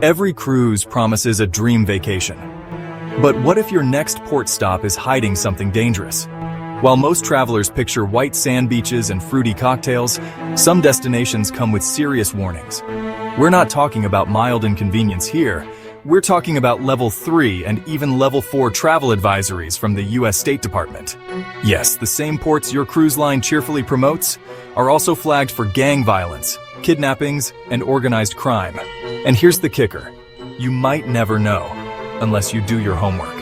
Every cruise promises a dream vacation. But what if your next port stop is hiding something dangerous? While most travelers picture white sand beaches and fruity cocktails, some destinations come with serious warnings. We're not talking about mild inconvenience here. We're talking about level 3 and even level 4 travel advisories from the US State Department. Yes, the same ports your cruise line cheerfully promotes are also flagged for gang violence, kidnappings, and organized crime. And here's the kicker: you might never know unless you do your homework.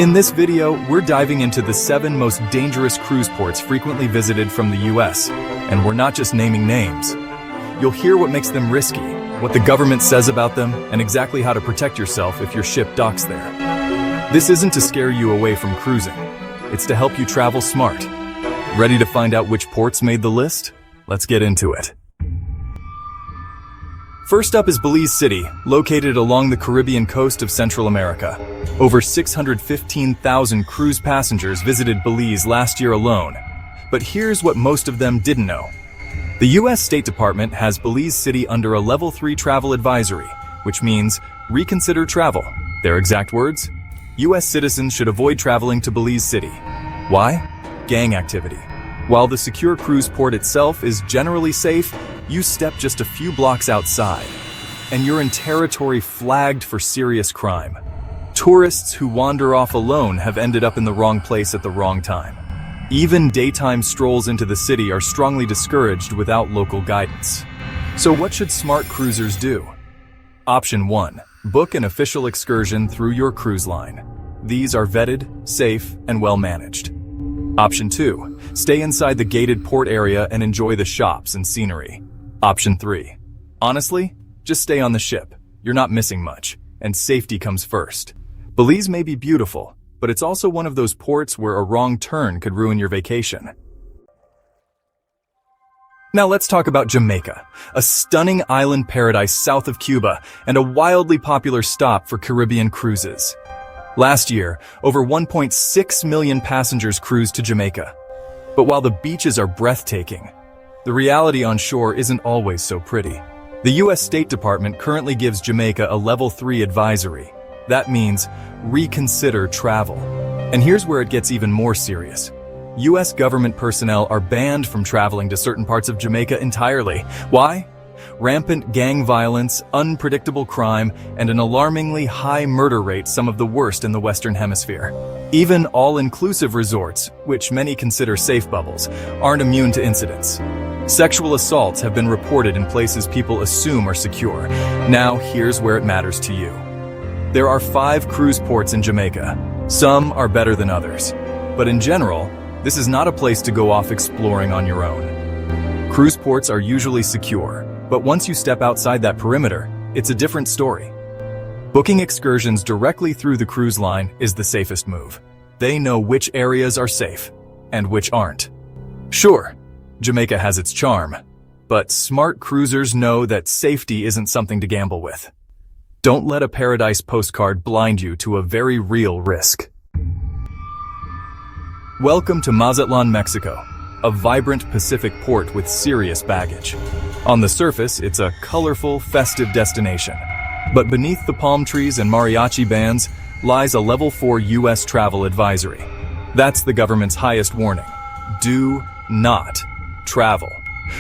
In this video, we're diving into the 7 most dangerous cruise ports frequently visited from the US, and we're not just naming names. You'll hear what makes them risky, what the government says about them, and exactly how to protect yourself if your ship docks there. This isn't to scare you away from cruising. It's to help you travel smart. Ready to find out which ports made the list? Let's get into it. First up is Belize City, located along the Caribbean coast of Central America. Over 615,000 cruise passengers visited Belize last year alone. But here's what most of them didn't know. The US State Department has Belize City under a level 3 travel advisory, which means reconsider travel. Their exact words: US citizens should avoid traveling to Belize City. Why? Gang activity. While the secure cruise port itself is generally safe, you step just a few blocks outside, and you're in territory flagged for serious crime. Tourists who wander off alone have ended up in the wrong place at the wrong time. Even daytime strolls into the city are strongly discouraged without local guidance. So what should smart cruisers do? Option 1. Book an official excursion through your cruise line. These are vetted, safe, and well managed. Option 2. Stay inside the gated port area and enjoy the shops and scenery. Option 3. Honestly, just stay on the ship. You're not missing much, and safety comes first. Belize may be beautiful, but it's also one of those ports where a wrong turn could ruin your vacation. Now let's talk about Jamaica, a stunning island paradise south of Cuba and a wildly popular stop for Caribbean cruises. Last year, over 1.6 million passengers cruised to Jamaica. But while the beaches are breathtaking, the reality on shore isn't always so pretty. The US State Department currently gives Jamaica a level 3 advisory. That means reconsider travel. And here's where it gets even more serious. US government personnel are banned from traveling to certain parts of Jamaica entirely. Why? Rampant gang violence, unpredictable crime, and an alarmingly high murder rate, some of the worst in the Western Hemisphere. Even all-inclusive resorts, which many consider safe bubbles, aren't immune to incidents. Sexual assaults have been reported in places people assume are secure. Now, here's where it matters to you. There are 5 cruise ports in Jamaica. Some are better than others. But in general, this is not a place to go off exploring on your own. Cruise ports are usually secure, but once you step outside that perimeter, it's a different story. Booking excursions directly through the cruise line is the safest move. They know which areas are safe and which aren't. Sure, Jamaica has its charm, but smart cruisers know that safety isn't something to gamble with. Don't let a paradise postcard blind you to a very real risk. Welcome to Mazatlan, Mexico, a vibrant Pacific port with serious baggage. On the surface, it's a colorful, festive destination. But beneath the palm trees and mariachi bands lies a level 4 US travel advisory. That's the government's highest warning. Do not travel.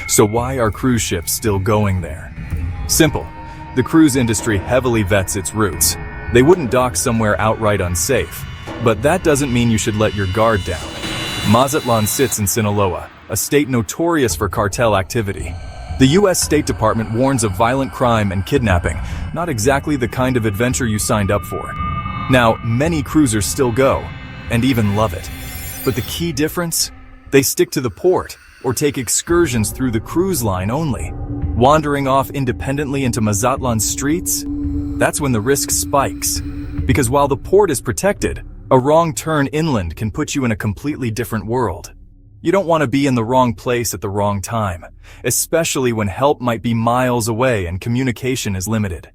So why are cruise ships still going there? Simple. The cruise industry heavily vets its routes. They wouldn't dock somewhere outright unsafe, but that doesn't mean you should let your guard down. Mazatlan sits in Sinaloa, a state notorious for cartel activity. The US State Department warns of violent crime and kidnapping, not exactly the kind of adventure you signed up for. Now, many cruisers still go, and even love it. But the key difference? They stick to the port, or take excursions through the cruise line only. Wandering off independently into Mazatlan's streets? That's when the risk spikes. Because while the port is protected, a wrong turn inland can put you in a completely different world. You don't want to be in the wrong place at the wrong time, especially when help might be miles away and communication is limited.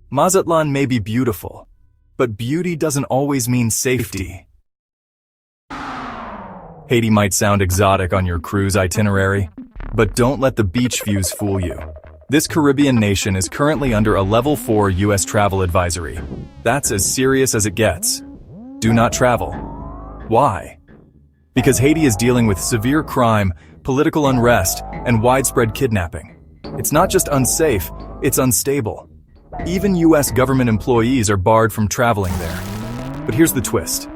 Mazatlan may be beautiful, but beauty doesn't always mean safety. Haiti might sound exotic on your cruise itinerary, but don't let the beach views fool you. This Caribbean nation is currently under a Level 4 U.S. travel advisory. That's as serious as it gets. Do not travel. Why? Because Haiti is dealing with severe crime, political unrest, and widespread kidnapping. It's not just unsafe, it's unstable. Even U.S. government employees are barred from traveling there. But here's the twist.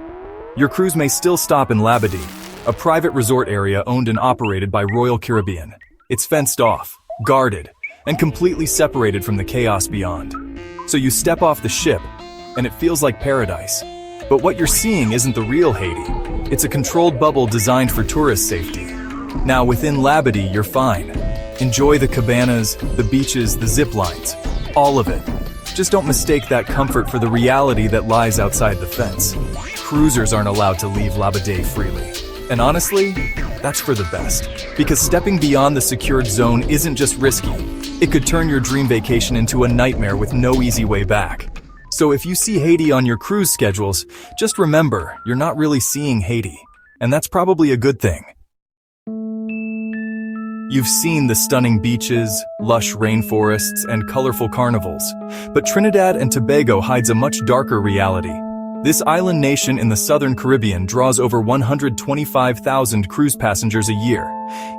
Your cruise may still stop in Labadee, a private resort area owned and operated by Royal Caribbean. It's fenced off, guarded, and completely separated from the chaos beyond. So you step off the ship, and it feels like paradise. But what you're seeing isn't the real Haiti. It's a controlled bubble designed for tourist safety. Now, within Labadee, you're fine. Enjoy the cabanas, the beaches, the zip lines, all of it. Just don't mistake that comfort for the reality that lies outside the fence. Cruisers aren't allowed to leave Labadee freely. And honestly, that's for the best. Because stepping beyond the secured zone isn't just risky. It could turn your dream vacation into a nightmare with no easy way back. So if you see Haiti on your cruise schedules, just remember, you're not really seeing Haiti. And that's probably a good thing. You've seen the stunning beaches, lush rainforests, and colorful carnivals. But Trinidad and Tobago hides a much darker reality. This island nation in the southern Caribbean draws over 125,000 cruise passengers a year.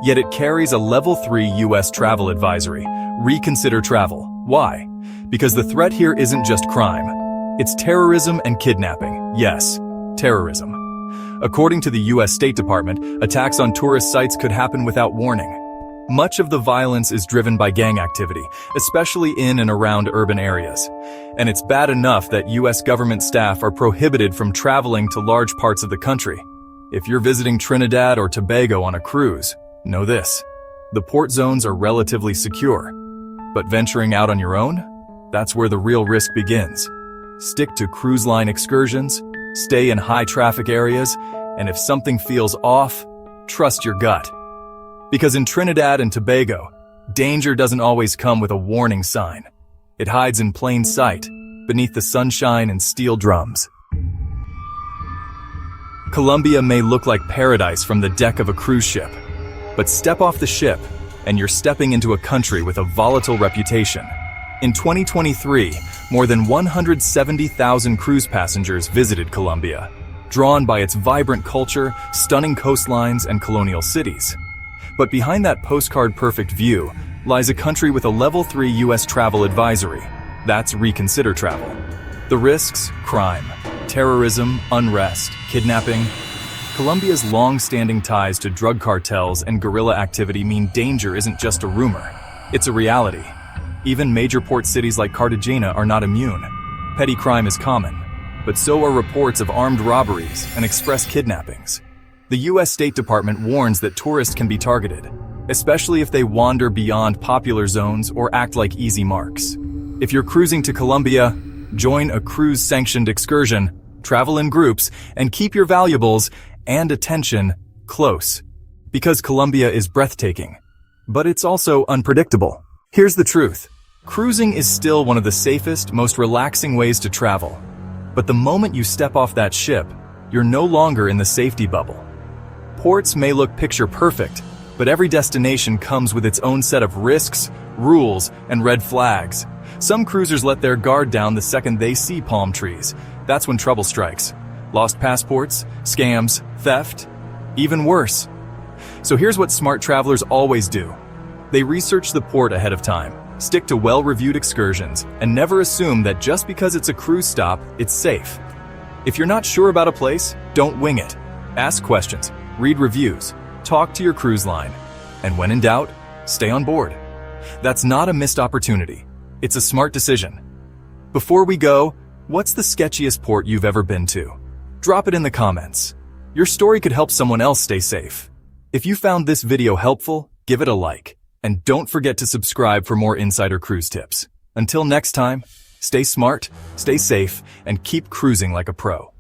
Yet it carries a Level 3 U.S. travel advisory. Reconsider travel. Why? Because the threat here isn't just crime. It's terrorism and kidnapping. Yes, terrorism. According to the U.S. State Department, attacks on tourist sites could happen without warning. Much of the violence is driven by gang activity, especially in and around urban areas. And it's bad enough that U.S. government staff are prohibited from traveling to large parts of the country. If you're visiting Trinidad or Tobago on a cruise, know this: the port zones are relatively secure. But venturing out on your own? That's where the real risk begins. Stick to cruise line excursions, stay in high-traffic areas, and if something feels off, trust your gut. Because in Trinidad and Tobago, danger doesn't always come with a warning sign. It hides in plain sight, beneath the sunshine and steel drums. Colombia may look like paradise from the deck of a cruise ship, but step off the ship, and you're stepping into a country with a volatile reputation. In 2023, more than 170,000 cruise passengers visited Colombia, drawn by its vibrant culture, stunning coastlines, and colonial cities. But behind that postcard-perfect view lies a country with a Level 3 U.S. travel advisory. That's reconsider travel. The risks: crime, terrorism, unrest, kidnapping. Colombia's long-standing ties to drug cartels and guerrilla activity mean danger isn't just a rumor. It's a reality. Even major port cities like Cartagena are not immune. Petty crime is common, but so are reports of armed robberies and express kidnappings. The U.S. State Department warns that tourists can be targeted, especially if they wander beyond popular zones or act like easy marks. If you're cruising to Colombia, join a cruise-sanctioned excursion, travel in groups, and keep your valuables and attention close. Because Colombia is breathtaking, but it's also unpredictable. Here's the truth. Cruising is still one of the safest, most relaxing ways to travel. But the moment you step off that ship, you're no longer in the safety bubble. Ports may look picture perfect, but every destination comes with its own set of risks, rules, and red flags. Some cruisers let their guard down the second they see palm trees. That's when trouble strikes. Lost passports, scams, theft, even worse. So here's what smart travelers always do. They research the port ahead of time, stick to well-reviewed excursions, and never assume that just because it's a cruise stop, it's safe. If you're not sure about a place, don't wing it. Ask questions. Read reviews, talk to your cruise line, and when in doubt, stay on board. That's not a missed opportunity. It's a smart decision. Before we go, what's the sketchiest port you've ever been to? Drop it in the comments. Your story could help someone else stay safe. If you found this video helpful, give it a like, and don't forget to subscribe for more insider cruise tips. Until next time, stay smart, stay safe, and keep cruising like a pro.